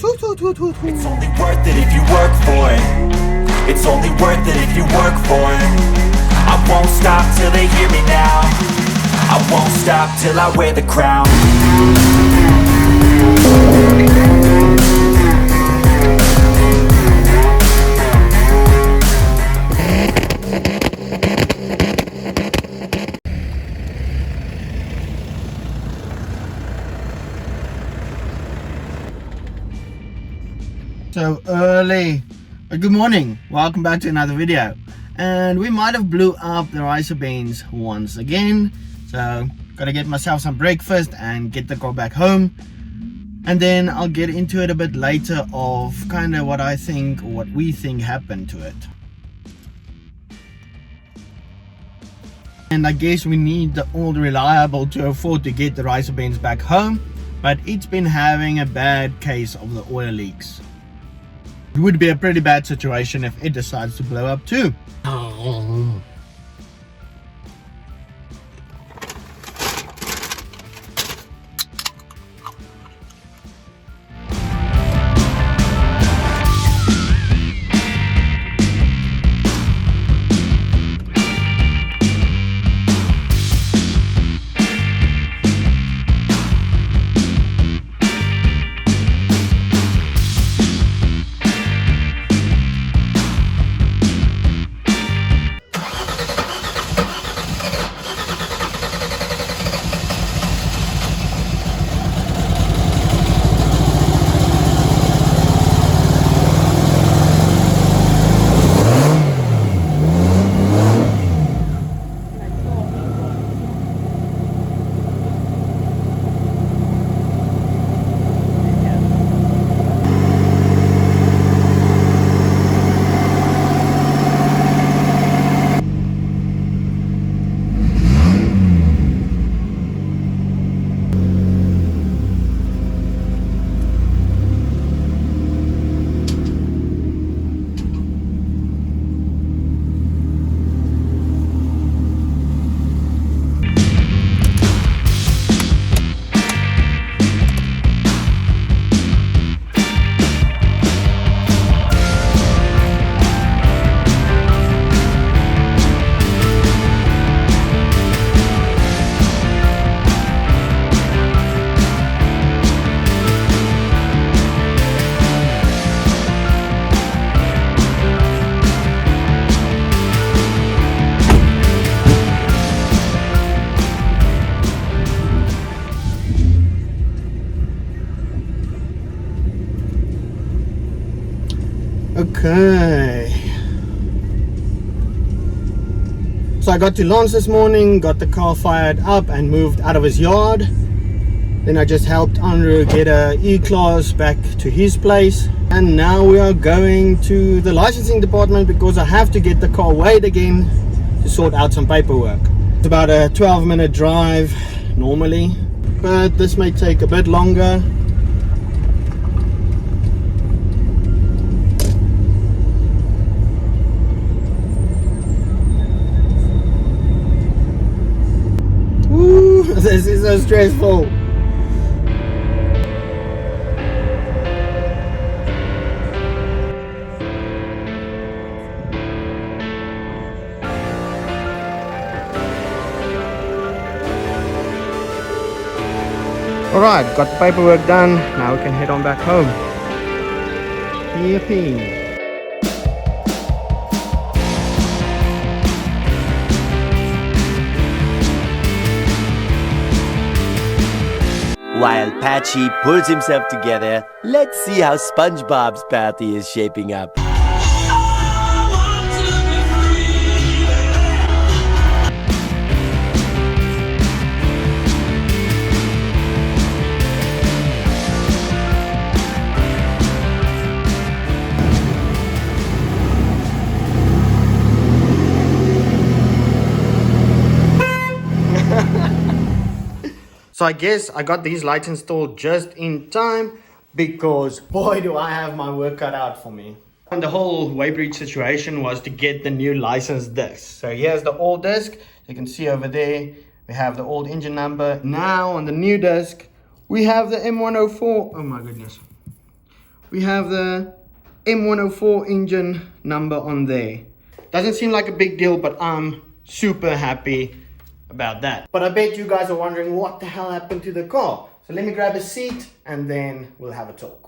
It's only worth it if you work for it. It's only worth it if you work for it. I won't stop till they hear me now. I won't stop till I wear the crown. So early. Good morning, welcome back to another video. And we might have blew up the ricer beans once again, so gotta get myself some breakfast and get the car back home, and then I'll get into it a bit later of kind of what I think, or what we think happened to it. And I guess we need the old reliable 204 to get the ricer beans back home, but it's been having a bad case of the oil leaks. It would be a pretty bad situation if it decides to blow up too. Okay, so I got to Lance this morning, got the car fired up and moved out of his yard. Then I just helped Andrew get a E-Class back to his place, and now we are going to the licensing department because I have to get the car weighed again to sort out some paperwork. It's about a 12-minute drive normally, but this may take a bit longer. This is so stressful. Alright, got the paperwork done. Now we can head on back home. Yippee. While Patchy pulls himself together, let's see how SpongeBob's party is shaping up. So I guess I got these lights installed just in time, because boy do I have my work cut out for me. And the whole weighbridge situation was to get the new license disc. So here's the old disc. You can see over there we have the old engine number. Now on the new disc we have the M104. Oh my goodness. we have the M104 engine number on there. Doesn't seem like a big deal, but I'm super happy about that. But I bet you guys are wondering what the hell happened to the car. So let me grab a seat and then we'll have a talk.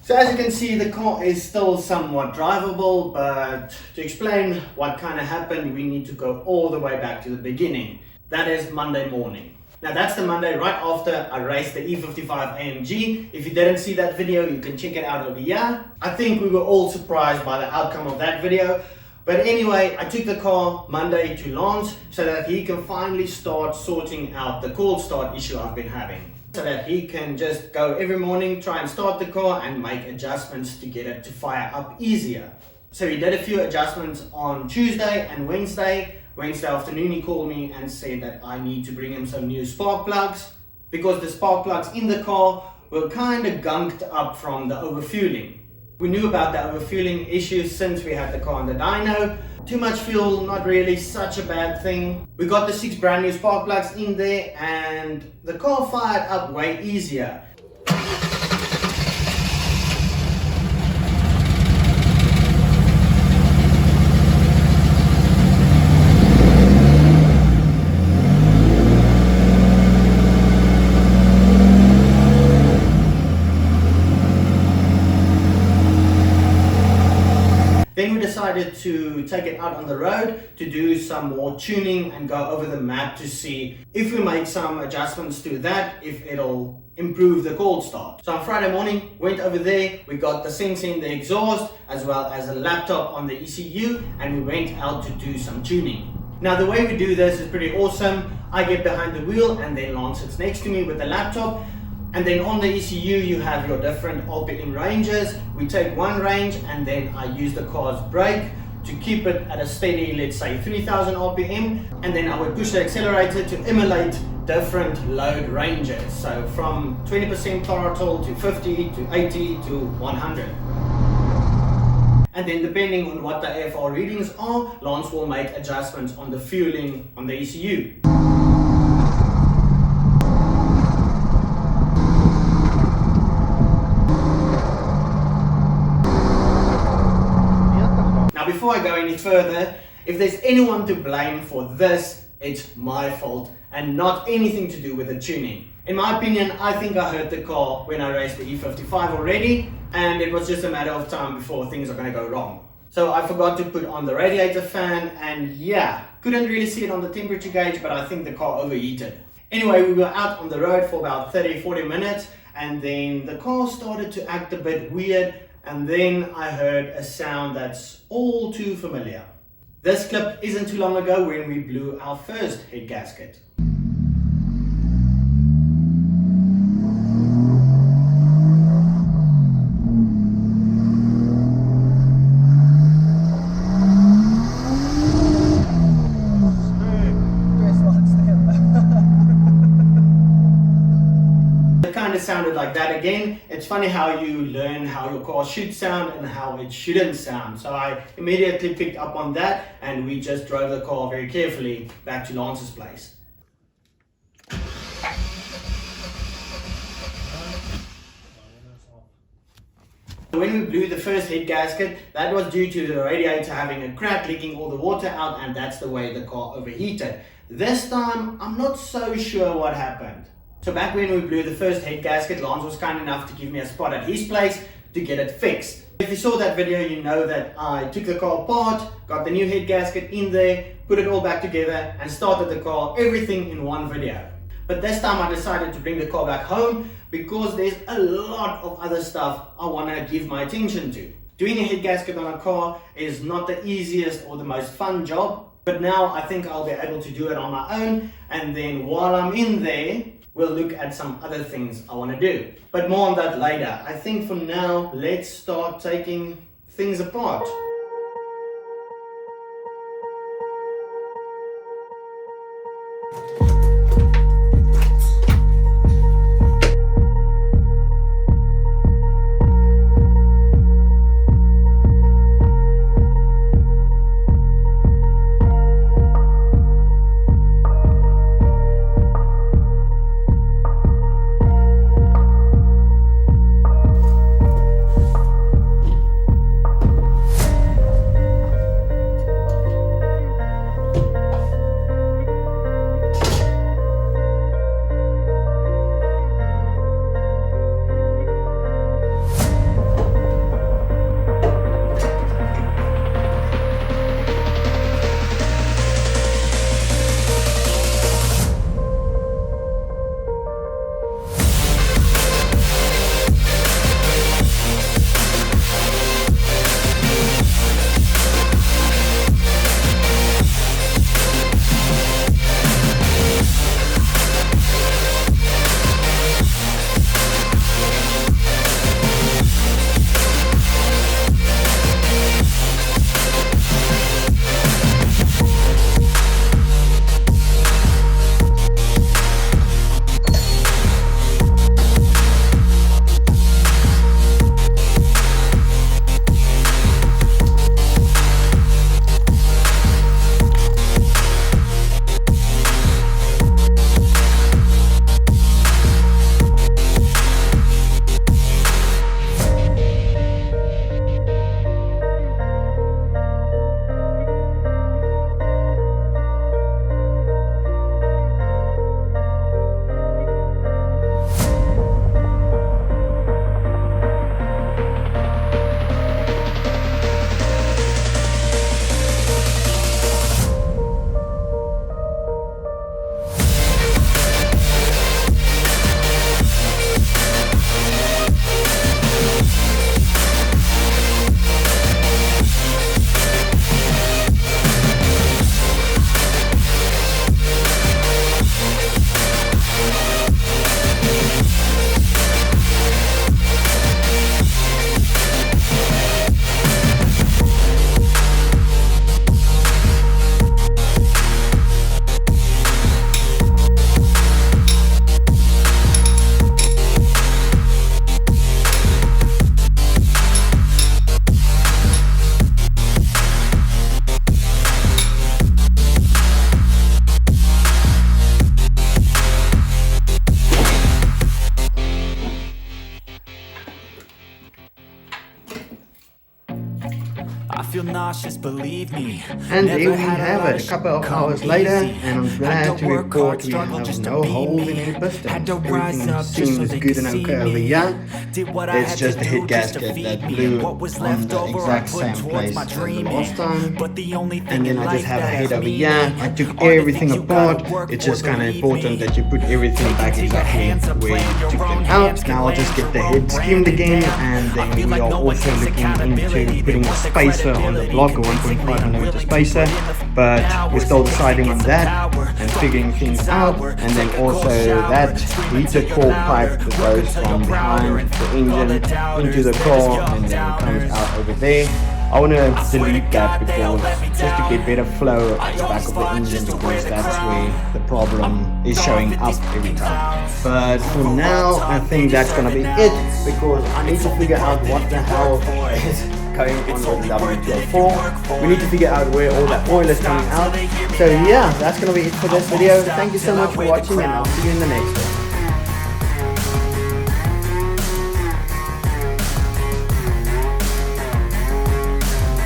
So as you can see, the car is still somewhat drivable, but to explain what kind of happened, we need to go all the way back to the beginning. That is Monday morning. Now that's the Monday right after I raced the E55 AMG. If you didn't see that video, you can check it out over here. I think we were all surprised by the outcome of that video. But anyway, I took the car Monday to Lance so that he can finally start sorting out the cold start issue I've been having. So that he can just go every morning, try and start the car and make adjustments to get it to fire up easier. So he did a few adjustments on Tuesday and Wednesday. Wednesday afternoon he called me and said that I need to bring him some new spark plugs because the spark plugs in the car were kind of gunked up from the overfueling. We knew about the overfueling issue since we had the car on the dyno. Too much fuel, not really such a bad thing. We got the 6 brand new spark plugs in there and the car fired up way easier. Then we decided to take it out on the road to do some more tuning and go over the map to see if we make some adjustments to that, if it'll improve the cold start. So on Friday morning, went over there, we got the sensor in the exhaust as well as a laptop on the ECU, and we went out to do some tuning. Now the way we do this is pretty awesome. I get behind the wheel and then Lance sits next to me with the laptop. And then on the ECU you have your different RPM ranges. We take one range and then I use the car's brake to keep it at a steady, let's say 3000 RPM, and then I would push the accelerator to emulate different load ranges. So from 20% throttle to 50 to 80 to 100. And then depending on what the AFR readings are, Lance will make adjustments on the fueling on the ECU. Before I go any further, if there's anyone to blame for this, it's my fault and not anything to do with the tuning. In my opinion, I think I hurt the car when I raced the E55 already, and it was just a matter of time before things are going to go wrong. So I forgot to put on the radiator fan, and yeah, couldn't really see it on the temperature gauge, but I think the car overheated. Anyway, we were out on the road for about 30-40 minutes, and then the car started to act a bit weird. And then I heard a sound that's all too familiar. This clip isn't too long ago when we blew our first head gasket. Sounded like that again. It's funny how you learn how your car should sound and how it shouldn't sound. So I immediately picked up on that and we just drove the car very carefully back to Lance's place. When we blew the first head gasket, that was due to the radiator having a crack, leaking all the water out, and that's the way the car overheated. This time, I'm not so sure what happened. So back when we blew the first head gasket, Lance was kind enough to give me a spot at his place to get it fixed. If you saw that video, you know that I took the car apart, got the new head gasket in there, put it all back together and started the car, everything in one video. But this time I decided to bring the car back home because there's a lot of other stuff I want to give my attention to. Doing a head gasket on a car is not the easiest or the most fun job, but now I think I'll be able to do it on my own, and then while I'm in there, we'll look at some other things I want to do. But more on that later. I think for now, let's start taking things apart. feel nauseous, believe me. And here we have it, a couple of hours later, and I'm glad to report we have no holes in any pistons. Everything seems good and okay over here. It's just the head gasket that blew on the exact same place as the last time. And then I just have a head over here. I took everything apart. It's just kind of important that you put everything back exactly where you took them out. Now I'll just get the head skimmed again, and then we are also looking into putting a spacer on the block, a 1.5mm spacer, but we're still deciding on that and figuring things out. And then also that heater core pipe that goes from behind the engine into the car and then comes out over there. I want to delete that because just to get better flow at the back of the engine, because that's where the problem is showing up every time. But for now, I think that's gonna be it, because I need to figure out what the hell is going on with the W104. We need to figure out where all that oil is coming out. So yeah, that's gonna be it for this video. Thank you so much for watching, and I'll see you in the next one.